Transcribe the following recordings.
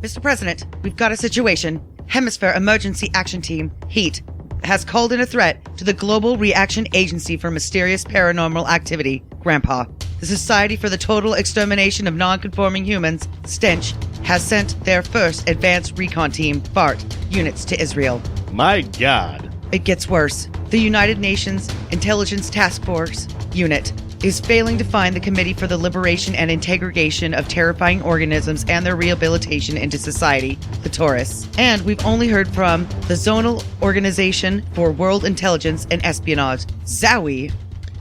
Mr. President, we've got a situation. Hemisphere Emergency Action Team, HEAT, has called in a threat to the Global Reaction Agency for Mysterious Paranormal Activity, Grandpa. The Society for the Total Extermination of Non-Conforming Humans, Stench, has sent their first advanced recon team, BART, units to Israel. My God. It gets worse. The United Nations Intelligence Task Force unit is failing to find the Committee for the Liberation and Integration of Terrifying Organisms and their Rehabilitation into Society, the Taurus. And we've only heard from the Zonal Organization for World Intelligence and Espionage, ZOWI.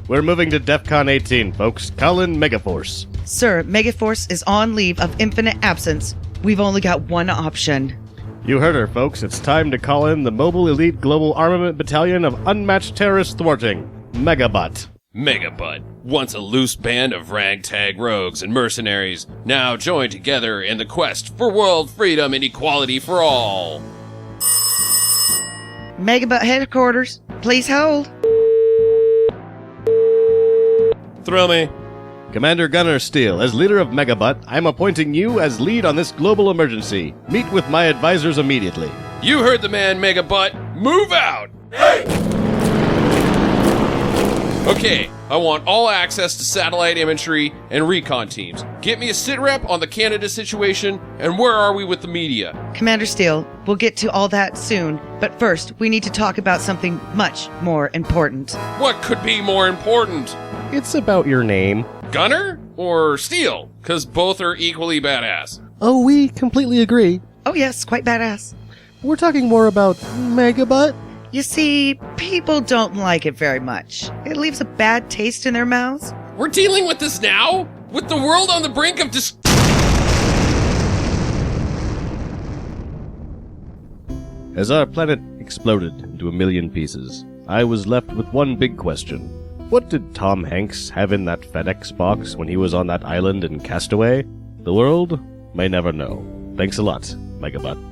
We're moving to DEFCON 18, folks. Call in Megaforce. Sir, Megaforce is on leave of infinite absence. We've only got one option. You heard her, folks. It's time to call in the Mobile Elite Global Armament Battalion of Unmatched Terrorist Thwarting, MegaB.U.T.T. MegaB.U.T.T, once a loose band of ragtag rogues and mercenaries, now joined together in the quest for world freedom and equality for all. MegaB.U.T.T headquarters, please hold. Thrill me. Commander Gunner Steele, as leader of MegaB.U.T.T, I'm appointing you as lead on this global emergency. Meet with my advisors immediately. You heard the man, MegaB.U.T.T. Move out! Hey! Okay, I want all access to satellite imagery and recon teams. Get me a sitrep on the Canada situation, and where are we with the media? Commander Steele, we'll get to all that soon, but first, we need to talk about something much more important. What could be more important? It's about your name. Gunner or Steele? Because both are equally badass. Oh, we completely agree. Oh yes, quite badass. We're talking more about MegaB.U.T.T. You see, people don't like it very much. It leaves a bad taste in their mouths. We're dealing with this now? With the world on the brink of As our planet exploded into a million pieces, I was left with one big question. What did Tom Hanks have in that FedEx box when he was on that island in Castaway? The world may never know. Thanks a lot, MegaB.U.T.T.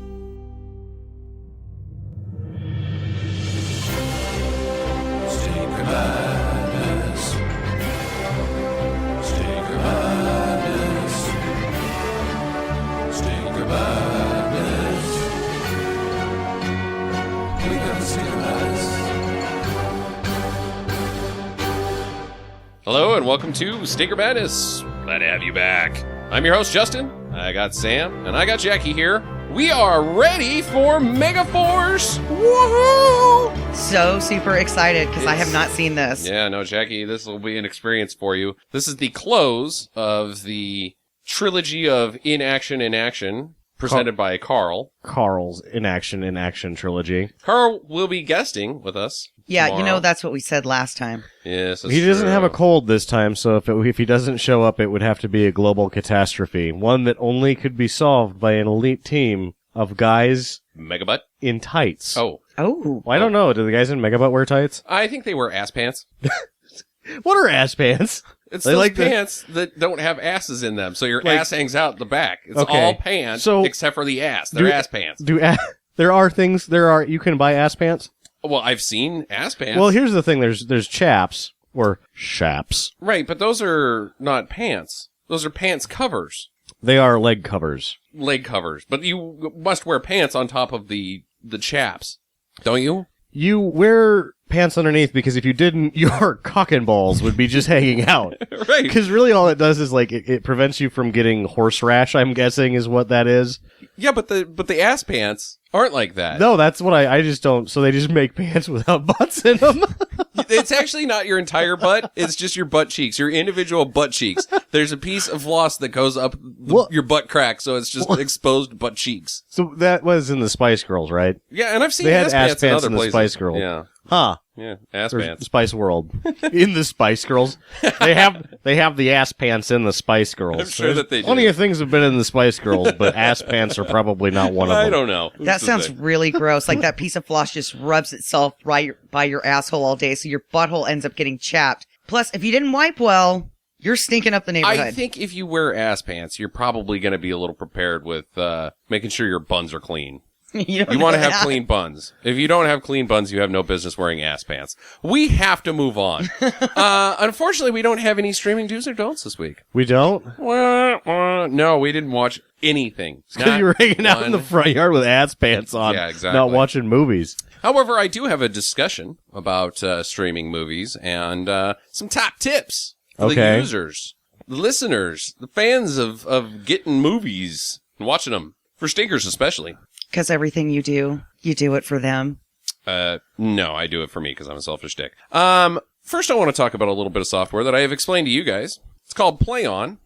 Hello and welcome to Stinker Madness. Glad to have you back. I'm your host, Justin. I got Sam and I got Jackie here. We are ready for Megaforce! Woohoo! So super excited because I have not seen this. Yeah, no, Jackie, this will be an experience for you. This is the close of the trilogy of Inaction, presented by Carl. Carl's Inaction trilogy. Carl will be guesting with us. Yeah, tomorrow. you know, that's what we said last time. Yes, that's He doesn't true. have a cold this time, so if he doesn't show up, it would have to be a global catastrophe. One that only could be solved by an elite team of guys MegaB.U.T.T? in tights. Oh. Oh. Well, I don't know. Do the guys in MegaB.U.T.T wear tights? I think they wear ass pants. What are ass pants? It's They those like pants that don't have asses in them, so your Like- ass hangs out the back. It's Okay. all pants, So- except for the ass. They're ass pants. You can buy ass pants? Well, I've seen ass pants. Well, here's the thing. There's chaps or shaps. Right, but those are not pants. Those are pants covers. They are leg covers. Leg covers. But you must wear pants on top of the chaps. Don't you? You wear pants underneath because if you didn't, your cock and balls would be just hanging out. Right. Because really all it does is like it prevents you from getting horse rash, I'm guessing is what that is. Yeah, but the ass pants aren't like that. No, that's what I just don't. So they just make pants without butts in them. It's actually not your entire butt. It's just your butt cheeks, your individual butt cheeks. There's a piece of floss that goes up your butt crack, so it's just exposed butt cheeks. So that was in the Spice Girls, right? Yeah, and I've seen They had ass ass pants in pants other in the places. Spice Girls. Yeah, Huh. yeah, ass There's pants. Spice World. In the Spice Girls. They have the ass pants in the Spice Girls. I'm sure that they do. Plenty of things have been in the Spice Girls, but ass pants are probably not one of them. I don't know. Who's That to sounds say? really gross. Like that piece of floss just rubs itself right by your asshole all day, so your butthole ends up getting chapped. Plus, if you didn't wipe well, you're stinking up the neighborhood. I think if you wear ass pants, you're probably going to be a little prepared with making sure your buns are clean. You want to have clean buns. If you don't have clean buns, you have no business wearing ass pants. We have to move on. Unfortunately, we don't have any streaming do's or don'ts this week. We don't? No, we didn't watch anything. Because you were hanging out in the front yard with ass pants on. Yeah, exactly. Not watching movies. However, I do have a discussion about streaming movies and some top tips for the users, the listeners, the fans of getting movies and watching them. For stinkers, especially. Because everything you do it for them. No, I do it for me because I'm a selfish dick. First, I want to talk about a little bit of software that I have explained to you guys. It's called PlayOn.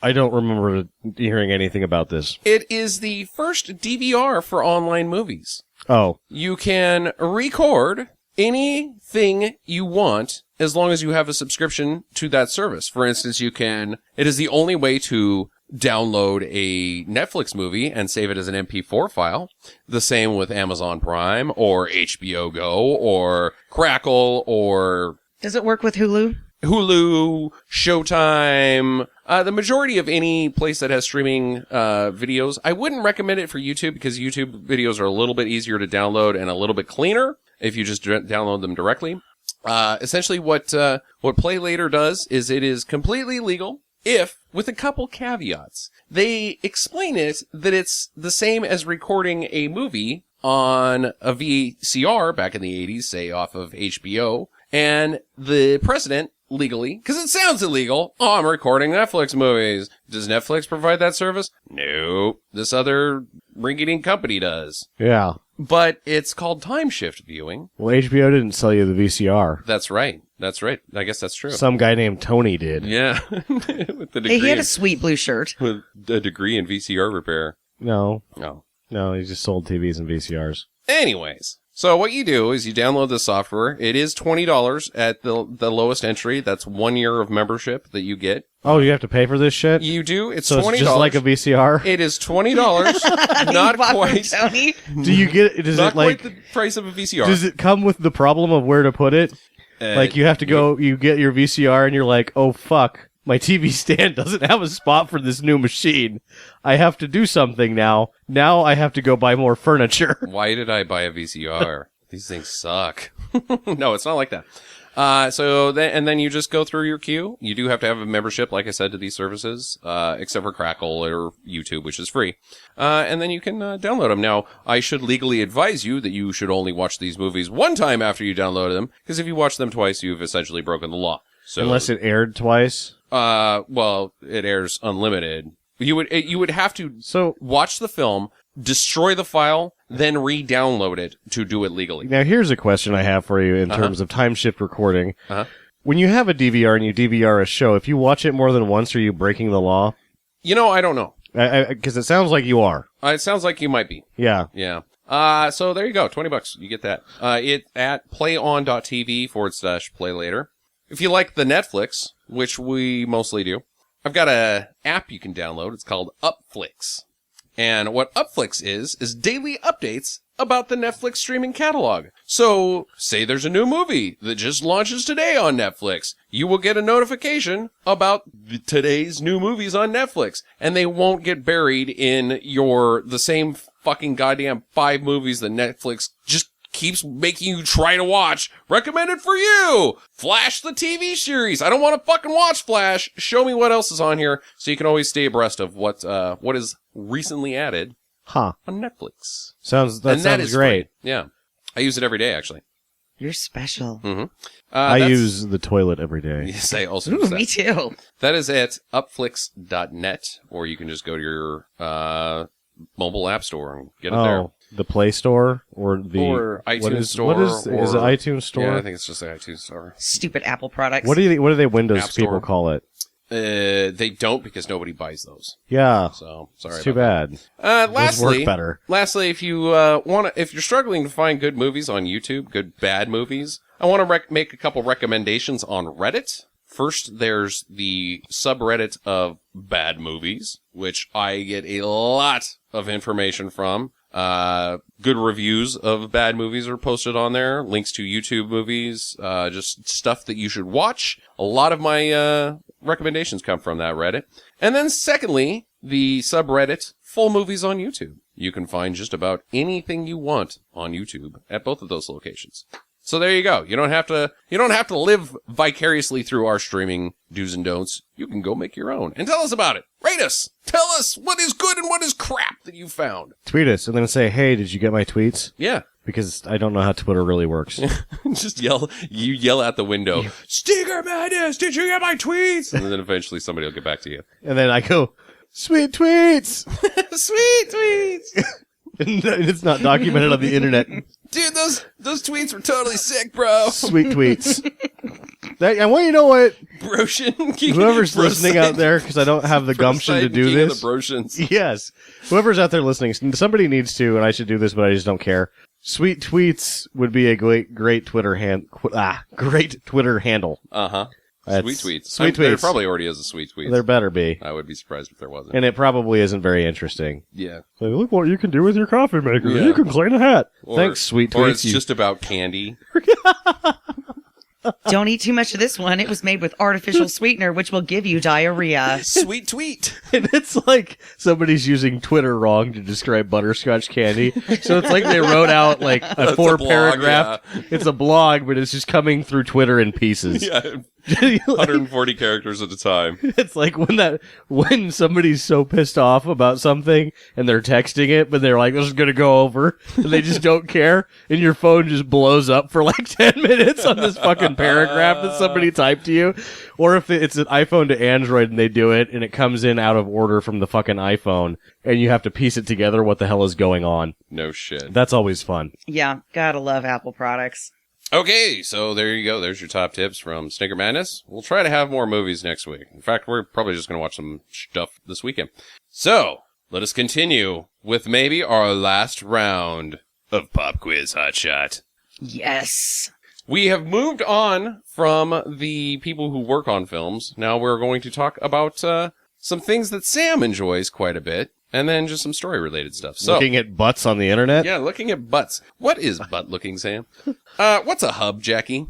I don't remember hearing anything about this. It is the first DVR for online movies. Oh. You can record anything you want as long as you have a subscription to that service. For instance, it is the only way to download a Netflix movie and save it as an MP4 file. The same with Amazon Prime or HBO Go or Crackle or... Does it work with Hulu? Hulu, Showtime, the majority of any place that has streaming videos. I wouldn't recommend it for YouTube because YouTube videos are a little bit easier to download and a little bit cleaner if you just download them directly. Essentially what Play Later does is it is completely legal if, with a couple caveats. They explain it that it's the same as recording a movie on a VCR back in the 80s, say off of HBO, and the president legally, because it sounds illegal, I'm recording Netflix movies. Does Netflix provide that service? No. This other rinky-dink company does. Yeah. But it's called time shift viewing. Well, HBO didn't sell you the VCR. That's right. I guess that's true. Some guy named Tony did. Yeah. With the degree he had a sweet blue shirt. With a degree in VCR repair. No. No. No, he just sold TVs and VCRs. Anyways. So what you do is you download the software. It is $20 at the lowest entry. That's 1 year of membership that you get. Oh, you have to pay for this shit? You do. It's so $20. It's just like a VCR? It is $20. Not quite. Tony. Do you get? Does not it like quite the price of a VCR? Does it come with the problem of where to put it? Like you have to go. You get your VCR and you're like, oh fuck, my TV stand doesn't have a spot for this new machine. I have to do something now. Now I have to go buy more furniture. Why did I buy a VCR? These things suck. No, it's not like that. Then you just go through your queue. You do have to have a membership, like I said, to these services, except for Crackle or YouTube, which is free. And then you can download them. Now, I should legally advise you that you should only watch these movies one time after you download them, because if you watch them twice, you've essentially broken the law. So, unless it aired twice? Well, it airs unlimited. You would have to watch the film, destroy the file, then re-download it to do it legally. Now, here's a question I have for you in terms of time shift recording. When you have a DVR and you DVR a show, if you watch it more than once, are you breaking the law? I don't know. Because it sounds like you are. It sounds like you might be. Yeah. Yeah. So there you go. $20. You get that. It at playon.tv/play later. If you like the Netflix, which we mostly do, I've got a app you can download. It's called Upflix. And what Upflix is daily updates about the Netflix streaming catalog. So, say there's a new movie that just launches today on Netflix. You will get a notification about today's new movies on Netflix. And they won't get buried in the same fucking goddamn 5 movies that Netflix just keeps making you try to watch. Recommended for you! Flash the TV series. I don't want to fucking watch Flash. Show me what else is on here so you can always stay abreast of what is recently added on Netflix. Sounds great. Free. Yeah. I use it every day, actually. You're special. Mm-hmm. I use the toilet every day. Yes, I also Ooh, use that. me too. That is at upflix.net, or you can just go to your mobile app store and get it there. The Play Store or iTunes Store. What is it iTunes Store? Yeah, I think it's just the iTunes Store. Stupid Apple products. What do they Windows people call it? They don't because nobody buys those. Yeah. So sorry. It's too bad. Lastly, those work better. Lastly, if you if you're struggling to find good movies on YouTube, good bad movies, I want to make a couple recommendations on Reddit. First, there's the subreddit of bad movies, which I get a lot of information from. Good reviews of bad movies are posted on there. Links to YouTube movies, just stuff that you should watch. A lot of my recommendations come from that Reddit. And then secondly, the subreddit Full Movies on YouTube. You can find just about anything you want on YouTube at both of those locations. So there you go. You don't have to live vicariously through our streaming do's and don'ts. You can go make your own and tell us about it. Rate us. Tell us what is good and what is crap that you found. Tweet us and then say, hey, did you get my tweets? Yeah. Because I don't know how Twitter really works. Just yell out the window, Stinger Madness, did you get my tweets? And then eventually somebody will get back to you. And then I go, sweet tweets! Sweet tweets! And it's not documented on the internet. Dude, those tweets were totally sick, bro. Sweet tweets. I want you to know what? Broshin. Whoever's listening out there, because I don't have the gumption to do this. The Broshins. Yes. Whoever's out there listening, somebody needs to, and I should do this, but I just don't care. Sweet tweets would be a great Twitter great Twitter handle. Uh-huh. That's sweet tweets. Sweet tweets. There probably already is a sweet tweet. There better be. I would be surprised if there wasn't. And it probably isn't very interesting. Yeah. Like, look what you can do with your coffee maker. Yeah. You can clean a hat. Thanks, sweet tweets. Or it's just about candy. Don't eat too much of this one. It was made with artificial sweetener, which will give you diarrhea. Sweet tweet. And it's like somebody's using Twitter wrong to describe butterscotch candy. So it's like they wrote out like a 4-paragraph. Yeah. It's a blog, but it's just coming through Twitter in pieces. Yeah. 140 characters at a time. It's like when somebody's so pissed off about something and they're texting it, but they're like, this is going to go over, and they just don't care, and your phone just blows up for like 10 minutes on this fucking paragraph that somebody typed to you. Or if it's an iPhone to Android and they do it and it comes in out of order from the fucking iPhone and you have to piece it together what the hell is going on. No shit. That's always fun. Yeah, gotta love Apple products. Okay, so there you go. There's your top tips from Snicker Madness. We'll try to have more movies next week. In fact, we're probably just going to watch some stuff this weekend. So, let us continue with maybe our last round of Pop Quiz Hotshot. Yes. We have moved on from the people who work on films. Now we're going to talk about some things that Sam enjoys quite a bit. And then just some story-related stuff. So, looking at butts on the internet? Yeah, looking at butts. What is butt-looking, Sam? What's a hub, Jackie?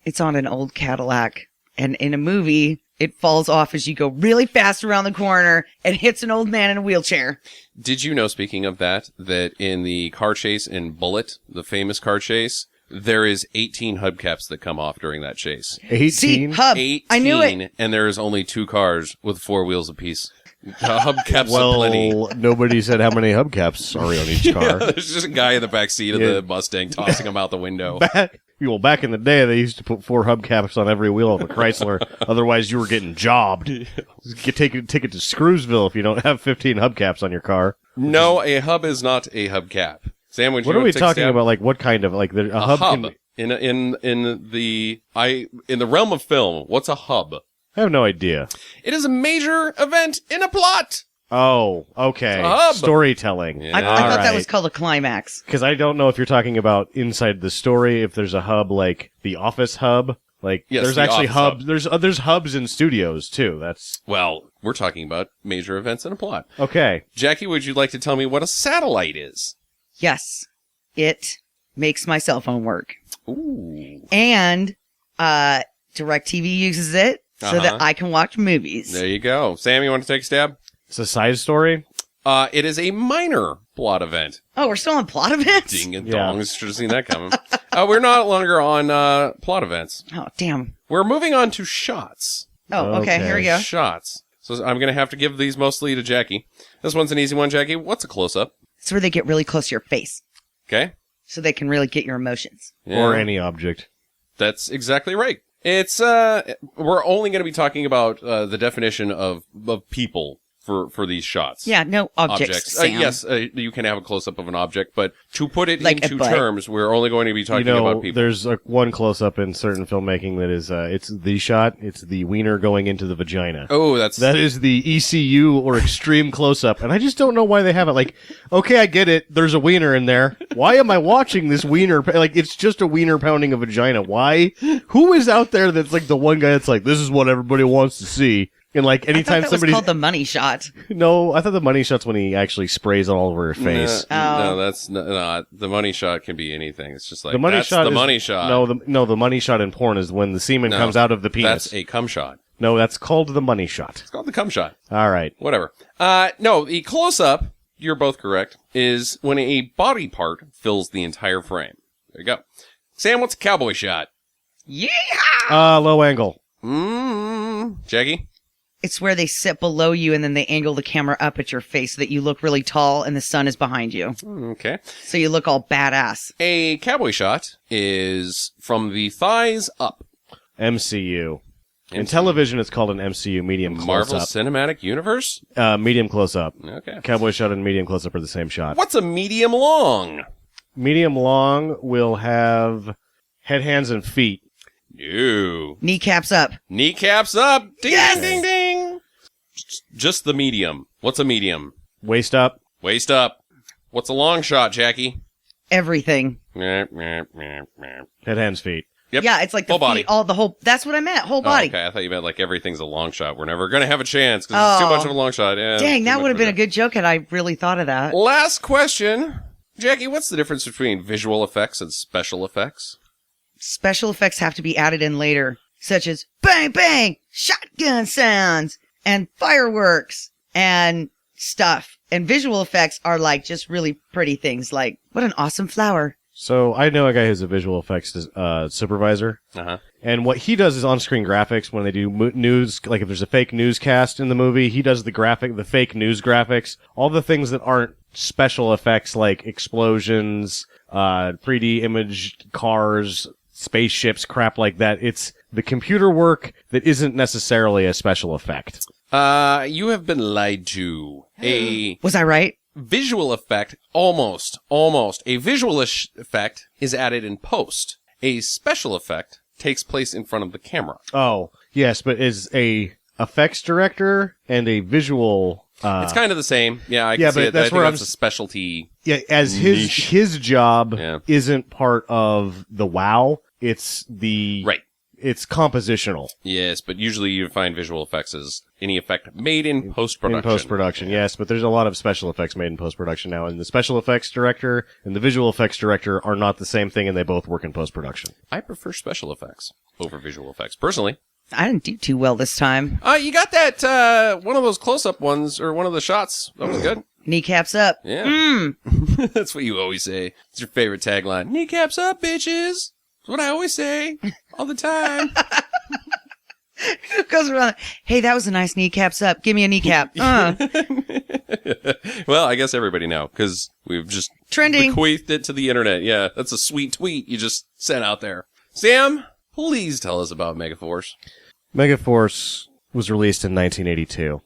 It's on an old Cadillac. And in a movie, it falls off as you go really fast around the corner and hits an old man in a wheelchair. Did you know, speaking of that in the car chase in Bullet, the famous car chase, there is 18 hubcaps that come off during that chase. 18? See, hub. 18, I knew it. And there is only 2 cars with 4 wheels apiece. Hubcaps are plenty. Well, nobody said how many hubcaps are on each car. Yeah, there's just a guy in the back seat of the Mustang tossing them out the window. Back in the day, they used to put 4 hubcaps on every wheel of a Chrysler. Otherwise, you were getting jobbed. Take it to Screwsville if you don't have 15 hubcaps on your car. No, a hub is not a hubcap. Sam, would you what are we take talking stab? about? Like, what kind of, like, a hub? In the realm of film, what's a hub? I have no idea. It is a major event in a plot. Oh, okay. A hub. Storytelling. Yeah. I thought that right. was called a climax. Because I don't know if you're talking about inside the story, if there's a hub like the Office hub. Like, yes, there's the actually Office hubs. hub. There's hubs in studios, too. Well, we're talking about major events in a plot. Okay. Jackie, would you like to tell me what a satellite is? Yes. It makes my cell phone work. Ooh. And DirecTV uses it so that I can watch movies. There you go. Sam, you want to take a stab? It's a side story. It is a minor plot event. Oh, we're still on plot events? Ding and Yeah. dongs. Should have seen that coming. We're no longer on plot events. Oh, damn. We're moving on to shots. Oh, okay. Here we go. Shots. So I'm going to have to give these mostly to Jackie. This one's an easy one, Jackie. What's a close-up? It's where they get really close to your face Okay. so they can really get your emotions. Yeah. Or any object. That's exactly right. It's we're only going to be talking about the definition of people for these shots. Yeah, no objects. Sam. Yes, you can have a close up of an object, but to put it Like a into butt. terms, we're only going to be talking about people. There's one close-up in certain filmmaking that is, it's the shot, it's the wiener going into the vagina. Oh, That is the ECU or extreme close-up, and I just don't know why they have it. Like, okay, I get it, there's a wiener in there. Why am I watching this wiener? Like, it's just a wiener pounding a vagina. Why? Who is out there that's like the one guy that's like, this is what everybody wants to see? And like, anytime I thought that somebody... was called the money shot. No, I thought the money shot's when he actually sprays all over her face. No, that's not. The money shot can be anything. It's just like The money that's shot the is- money shot. No, the money shot in porn is when the semen No, comes out of the penis. That's a cum shot. No, that's called the money shot. It's called the cum shot. All right. Whatever. No, the close-up, you're both correct, is when a body part fills the entire frame. There you go. Sam, what's a cowboy shot? Yeehaw! Low angle. Jackie? It's where they sit below you and then they angle the camera up at your face so that you look really tall and the sun is behind you. Okay. So you look all badass. A cowboy shot is from the thighs up. MCU. In television, it's called an MCU, medium Marvel close-up. Cinematic Universe? Medium close-up. Okay. Cowboy shot and medium close-up are the same shot. What's a medium long? Medium long will have head, hands, and feet. No. Kneecaps up. Kneecaps up. Ding, Yes! ding, ding, ding. Just the medium. What's a medium? Waist up. Waist up. What's a long shot, Jackie? Everything. Head, hands, feet. Yep. Yeah, it's like the Whole body. feet, all the whole, that's what I meant, whole Oh, body. okay, I thought you meant like everything's a long shot. We're never going to have a chance because it's too Oh. much of a long shot. Yeah, Dang, too that much would have of been a good joke had I really thought of that. Last question. Jackie, what's the difference between visual effects and special effects? Special effects have to be added in later, such as bang, bang, shotgun sounds, and fireworks, and stuff. And visual effects are like just really pretty things like, what an awesome flower. So I know a guy who's a visual effects supervisor. Uh-huh. And what he does is on-screen graphics when they do news, like if there's a fake newscast in the movie, he does the fake news graphics, all the things that aren't special effects like explosions, 3D image cars, spaceships, crap like that. It's the computer work that isn't necessarily a special effect. You have been lied to. A Was I right? visual effect, almost. A visual effect is added in post. A special effect takes place in front of the camera. Oh, yes, but is a effects director and a visual... It's kind of the same. Yeah, I can yeah, see but it. that's I think where that's a specialty. Yeah, as Niche. his job Yeah. isn't part of the WoW. It's the... Right. It's compositional. Yes, but usually you find visual effects as any effect made in post-production. In post-production, yes, but there's a lot of special effects made in post-production now, and the special effects director and the visual effects director are not the same thing, and they both work in post-production. I prefer special effects over visual effects, personally. I didn't do too well this time. You got that, one of those close-up ones, or one of the shots. That was good. Kneecaps up. Yeah. That's what you always say. It's your favorite tagline. Kneecaps up, bitches. That's what I always say. All the time. Goes around. Hey, that was a nice kneecaps up. Give me a kneecap. Well, I guess everybody now, because we've just Trending. bequeathed it to the internet. Yeah, that's a sweet tweet you just sent out there. Sam, please tell us about Megaforce. Megaforce was released in 1982.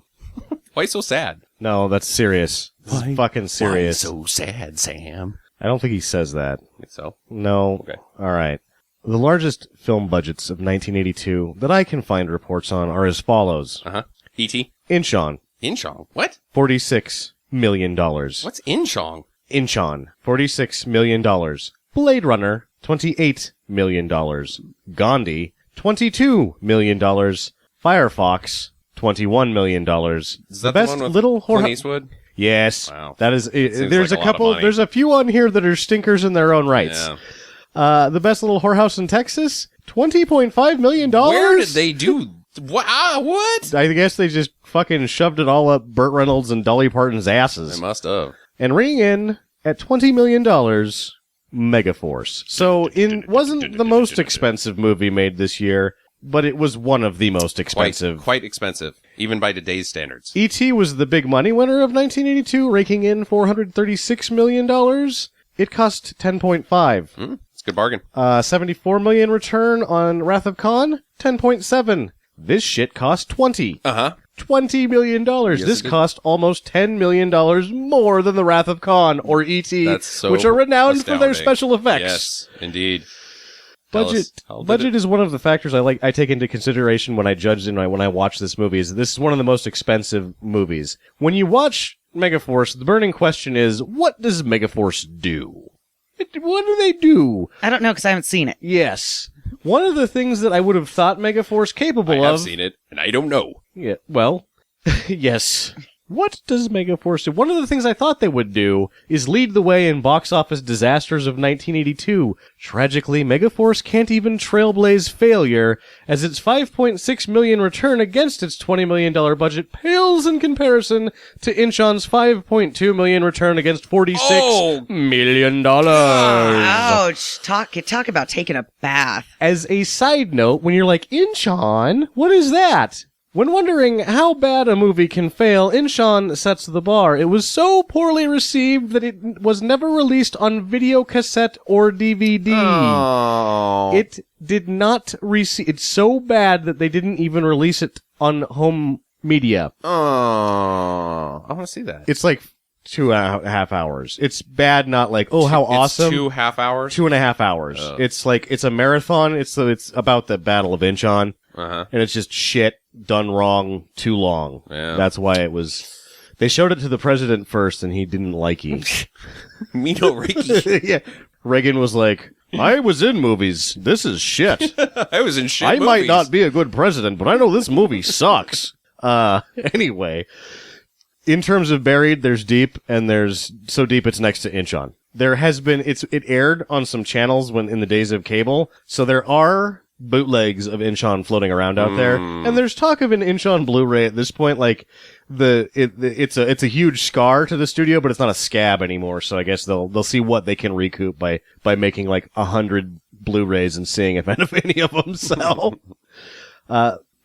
Why so sad? No, that's serious. This is fucking serious. Why so sad, Sam? I don't think he says that. I think so. No. Okay. All right. The largest film budgets of 1982 that I can find reports on are as follows. Uh-huh. E.T.? Inchon, Inchong. What? $46 million. What's Inchong? Inchon, $46 million. Blade Runner, $28 million. Gandhi, $22 million. Firefox, $21 million. Is that the best one with little horror. Clint Eastwood? Yes. Wow. That is, Seems there's like a a lot of couple, money. there's a few on here that are stinkers in their own rights. Yeah. The best little whorehouse in Texas, $20.5 million. Where did they do... What? I guess they just fucking shoved it all up Burt Reynolds and Dolly Parton's asses. They must have. And ringing in at $20 million, Megaforce. So it wasn't the most expensive movie made this year, but it was one of the most expensive. Quite expensive, even by today's standards. E.T. was the big money winner of 1982, raking in $436 million. It cost $10.5. It's a good bargain. $74 million return on Wrath of Khan, $10.7. This shit cost $20. Uh-huh. $20 million. This it did. cost almost $10 million more than the Wrath of Khan or E.T., That's so which are renowned for their astounding. special effects. Yes, indeed. Tell Budget us, how did budget it- is one of the factors I take into consideration when I judge and when I watch this movie. Is this is one of the most expensive movies. When you watch Megaforce, the burning question is, what does Megaforce do? What do they do? I don't know because I haven't seen it. Yes. One of the things that I would have thought Megaforce capable I have of... seen it, and I don't know. Yeah, well, yes. what does Megaforce do? One of the things I thought they would do is lead the way in box office disasters of 1982. Tragically, Megaforce can't even trailblaze failure, as its $5.6 million return against its $20 million budget pales in comparison to Inchon's $5.2 million return against $46 million. Ouch. Talk about taking a bath. As a side note, when you're like, Inchon, what is that? When wondering how bad a movie can fail, Inchon sets the bar. It was so poorly received that it was never released on video cassette or DVD. Oh. It did not receive... It's so bad that they didn't even release it on home media. Oh. I want to see that. It's like 2.5 hours. It's bad, not like, oh, how awesome. 2.5 hours? 2.5 hours. Oh. It's like, it's a marathon. It's about the Battle of Inchon. Uh-huh. And it's just shit done wrong, too long. Yeah. That's why it was... They showed it to the president first, and he didn't like it. Mino Reiki. Yeah. Reagan was like, I was in movies. This is shit. I was in shit I movies. might not be a good president, but I know this movie sucks. Anyway, in terms of buried, there's deep, and there's so deep it's next to Inchon. There has been... It aired on some channels when in the days of cable, so there are bootlegs of Inchon floating around out there, and there's talk of an Inchon Blu-ray at this point. Like it's a huge scar to the studio, but it's not a scab anymore. So I guess they'll see what they can recoup by making like 100 Blu-rays and seeing if any of them sell.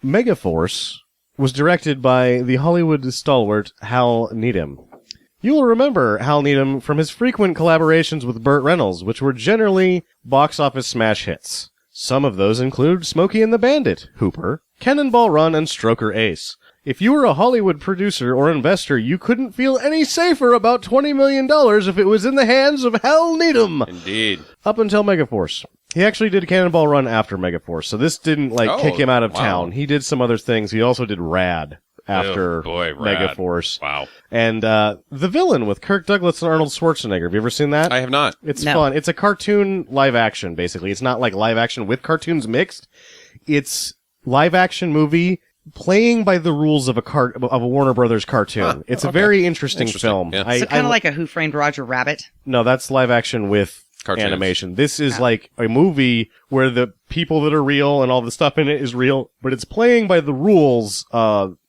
Megaforce was directed by the Hollywood stalwart Hal Needham. You will remember Hal Needham from his frequent collaborations with Burt Reynolds, which were generally box office smash hits. Some of those include Smokey and the Bandit, Hooper, Cannonball Run, and Stroker Ace. If you were a Hollywood producer or investor, you couldn't feel any safer about $20 million if it was in the hands of Hal Needham. Indeed. Up until Megaforce. He actually did Cannonball Run after Megaforce, so this didn't, kick him out of town. He did some other things. He also did Rad after Rad. Megaforce. Wow. And The Villain with Kirk Douglas and Arnold Schwarzenegger. Have you ever seen that? I have not. It's No. fun. It's a cartoon live action, basically. It's not like live action with cartoons mixed. It's live action movie playing by the rules of a Warner Brothers cartoon. Huh, it's a okay. very interesting film. Yeah. So kind of like a Who Framed Roger Rabbit? No, that's live action with Cartoons. animation. This is like a movie where the people that are real and all the stuff in it is real, but it's playing by the rules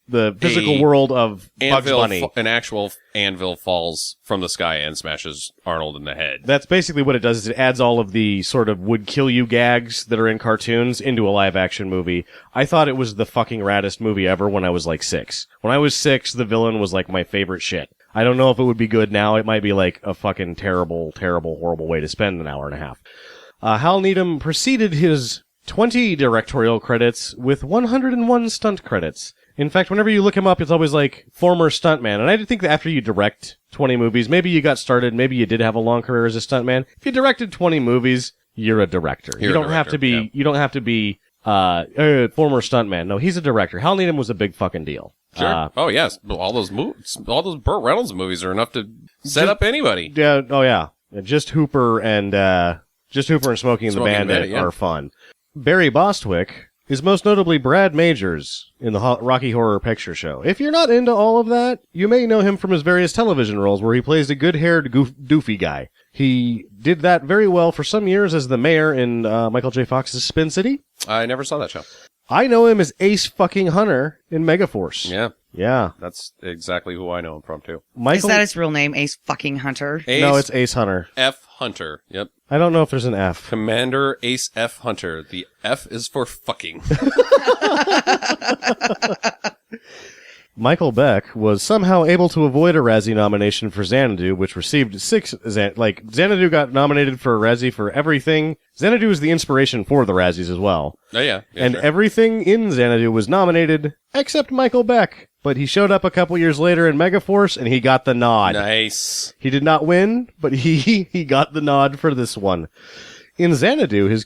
the physical world of Bugs Bunny. An actual anvil falls from the sky and smashes Arnold in the head. That's basically what it does, is it adds all of the sort of would kill you gags that are in cartoons into a live action movie. I thought it was the fucking raddest movie ever when I was like 6. When I was 6, The Villain was like my favorite shit. I don't know if it would be good now. It might be like a fucking terrible, terrible, horrible way to spend an hour and a half. Hal Needham preceded his 20 directorial credits with 101 stunt credits. In fact, whenever you look him up, it's always like former stuntman. And I think that after you direct 20 movies, maybe you got started, maybe you did have a long career as a stuntman. If you directed 20 movies, you're a director. You don't have to be former stuntman. No, he's a director. Hal Needham was a big fucking deal. Sure. Oh, yes. All those Burt Reynolds movies are enough to set up anybody. Yeah. Oh, yeah. Just Hooper and Smokey and the Bandit yeah. are fun. Barry Bostwick is most notably Brad Majors in the Rocky Horror Picture Show. If you're not into all of that, you may know him from his various television roles where he plays a good-haired, doofy guy. He did that very well for some years as the mayor in Michael J. Fox's Spin City. I never saw that show. I know him as Ace fucking Hunter in Megaforce. Yeah. Yeah. That's exactly who I know him from, too. Is that his real name, Ace fucking Hunter? No, it's Ace Hunter. F. Hunter. Yep. I don't know if there's an F. Commander Ace F. Hunter. The F is for fucking. Michael Beck was somehow able to avoid a Razzie nomination for Xanadu, which received 6... Xanadu got nominated for a Razzie for everything. Xanadu is the inspiration for the Razzies as well. Oh, yeah. And sure. Everything in Xanadu was nominated, except Michael Beck. But he showed up a couple years later in Megaforce, and he got the nod. Nice. He did not win, but he got the nod for this one. In Xanadu, his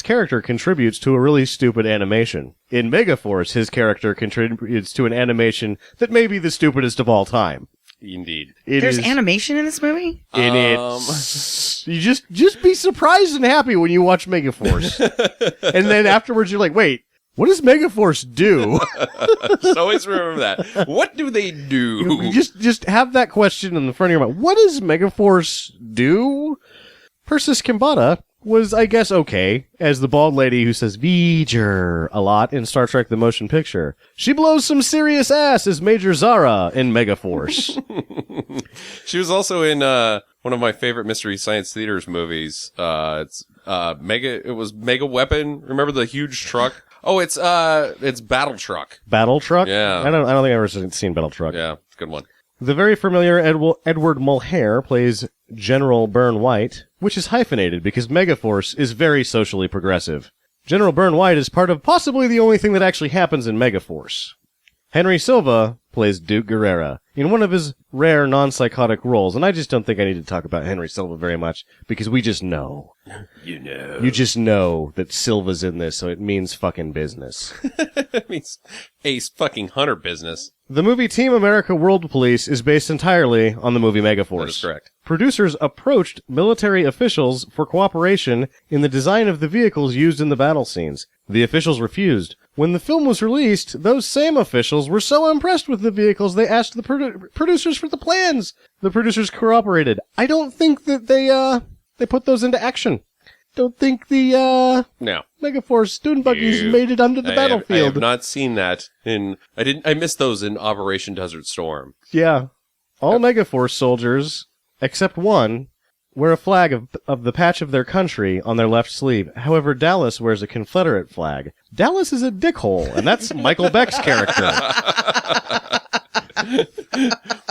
character contributes to a really stupid animation. In Megaforce, his character contributes to an animation that may be the stupidest of all time. Indeed. There's animation in this movie? In it. You just be surprised and happy when you watch Megaforce. And then afterwards you're like, wait, What does Megaforce do? Just always remember that. What do they do? just have that question in the front of your mind. What does Megaforce do? Persis Kambata was, I guess, okay as the bald lady who says V'ger a lot in Star Trek The Motion Picture. She blows some serious ass as Major Zara in Megaforce. She was also in one of my favorite Mystery Science Theaters movies. It was Mega Weapon. Remember the huge truck? Oh, it's Battle Truck. Battle Truck? Yeah. I don't think I've ever seen Battle Truck. Yeah, it's a good one. The very familiar Edward Mulhare plays General Byrne White, which is hyphenated because Megaforce is very socially progressive. General Byrne White is part of possibly the only thing that actually happens in Megaforce. Henry Silva plays Duke Guerrera in one of his rare non-psychotic roles, and I just don't think I need to talk about Henry Silva very much, because we just know. You know. You just know that Silva's in this, so it means fucking business. It means ace fucking hunter business. The movie Team America World Police is based entirely on the movie Megaforce. That is correct. Producers approached military officials for cooperation in the design of the vehicles used in the battle scenes. The officials refused. When the film was released, those same officials were so impressed with the vehicles they asked the producers for the plans. The producers cooperated. I don't think that they put those into action. Don't think the No. Megaforce dune buggies made it onto the battlefield. I have not seen that I missed those in Operation Desert Storm. Yeah. All Megaforce soldiers, except one, wear a flag of the patch of their country on their left sleeve. However, Dallas wears a Confederate flag. Dallas is a dickhole, and that's Michael Beck's character.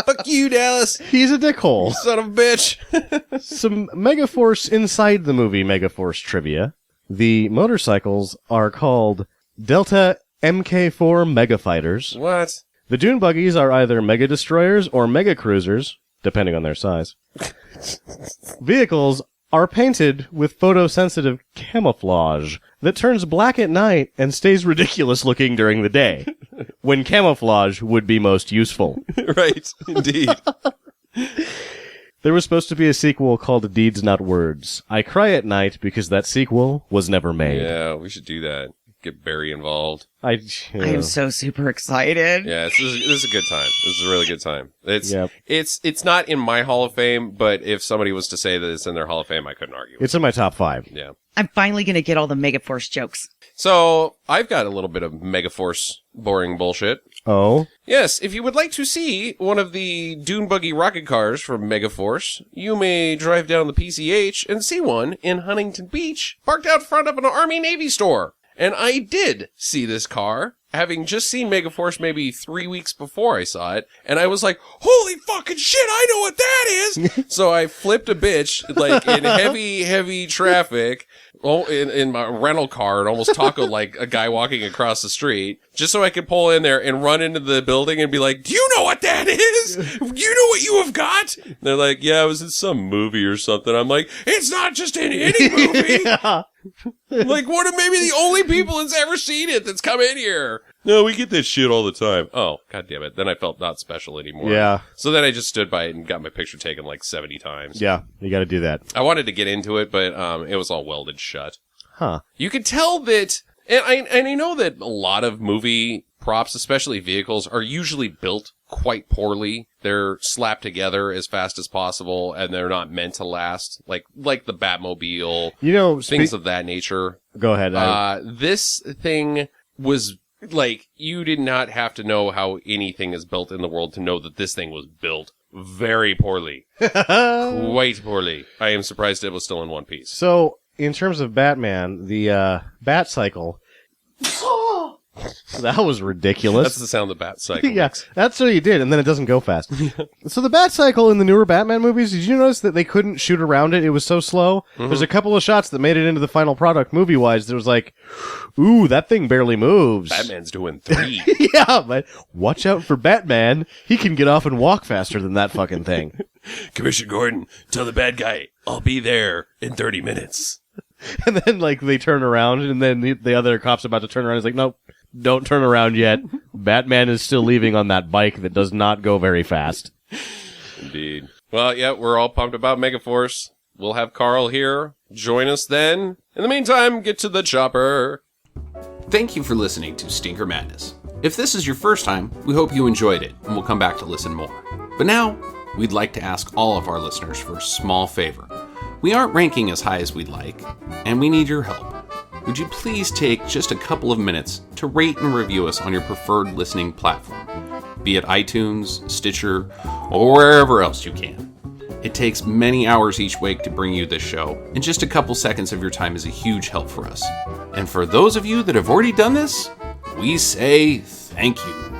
Fuck you, Dallas. He's a dickhole. Son of a bitch. Some Megaforce inside the movie Megaforce trivia. The motorcycles are called Delta MK4 Megafighters. What? The dune buggies are either Mega Destroyers or Mega Cruisers, depending on their size. Vehicles are painted with photosensitive camouflage that turns black at night and stays ridiculous looking during the day, when camouflage would be most useful. Right, indeed. There was supposed to be a sequel called Deeds Not Words. I cry at night because that sequel was never made. Yeah, we should do that. Get Barry involved. I am so super excited. Yeah, this is a good time. This is a really good time. Yep. It's not in my Hall of Fame, but if somebody was to say that it's in their Hall of Fame, I couldn't argue. It's in my top 5. Yeah. I'm finally going to get all the Megaforce jokes. So, I've got a little bit of Megaforce boring bullshit. Oh? Yes, if you would like to see one of the dune buggy rocket cars from Megaforce, you may drive down the PCH and see one in Huntington Beach, parked out front of an Army-Navy store. And I did see this car, having just seen Megaforce maybe 3 weeks before I saw it, and I was like, holy fucking shit, I know what that is! So I flipped a bitch, like, in heavy traffic, in my rental car, and almost tacoed like a guy walking across the street, just so I could pull in there and run into the building and be like, do you know what that is? Do you know what you have got? And they're like, yeah, it was in some movie or something. I'm like, it's not just in any movie! Yeah. Like, one of maybe the only people that's ever seen it that's come in here. No, we get this shit all the time. Oh, god damn it. Then I felt not special anymore. Yeah. So then I just stood by it and got my picture taken like 70 times. Yeah, you gotta do that. I wanted to get into it, but it was all welded shut. Huh. You could tell that, and I know that a lot of movie props, especially vehicles, are usually built quite poorly. They're slapped together as fast as possible, and they're not meant to last. Like the Batmobile, You know, things of that nature. Go ahead. This thing was, like, you did not have to know how anything is built in the world to know that this thing was built very poorly. Quite poorly. I am surprised it was still in one piece. So, in terms of Batman, the Bat Cycle... That was ridiculous. That's the sound the Bat Cycle Yeah, makes. that's what he did, and then it doesn't go fast. So the Bat Cycle in the newer Batman movies, did you notice that they couldn't shoot around it? It was so slow. Mm-hmm. There's a couple of shots that made it into the final product movie-wise. There was like, ooh, that thing barely moves. Batman's doing 3. Yeah, but watch out for Batman. He can get off and walk faster than that fucking thing. Commissioner Gordon, tell the bad guy, I'll be there in 30 minutes. And then, like, they turn around, and then the other cop's about to turn around. He's like, nope, don't turn around yet. Batman is still leaving on that bike that does not go very fast. Indeed. Well, yeah, we're all pumped about Megaforce. We'll have Carl here. Join us then. In the meantime, get to the chopper. Thank you for listening to Stinker Madness. If this is your first time, we hope you enjoyed it and will come back to listen more. But now, we'd like to ask all of our listeners for a small favor. We aren't ranking as high as we'd like, and we need your help. Would you please take just a couple of minutes to rate and review us on your preferred listening platform, be it iTunes, Stitcher, or wherever else you can. It takes many hours each week to bring you this show, and just a couple seconds of your time is a huge help for us. And for those of you that have already done this, we say thank you.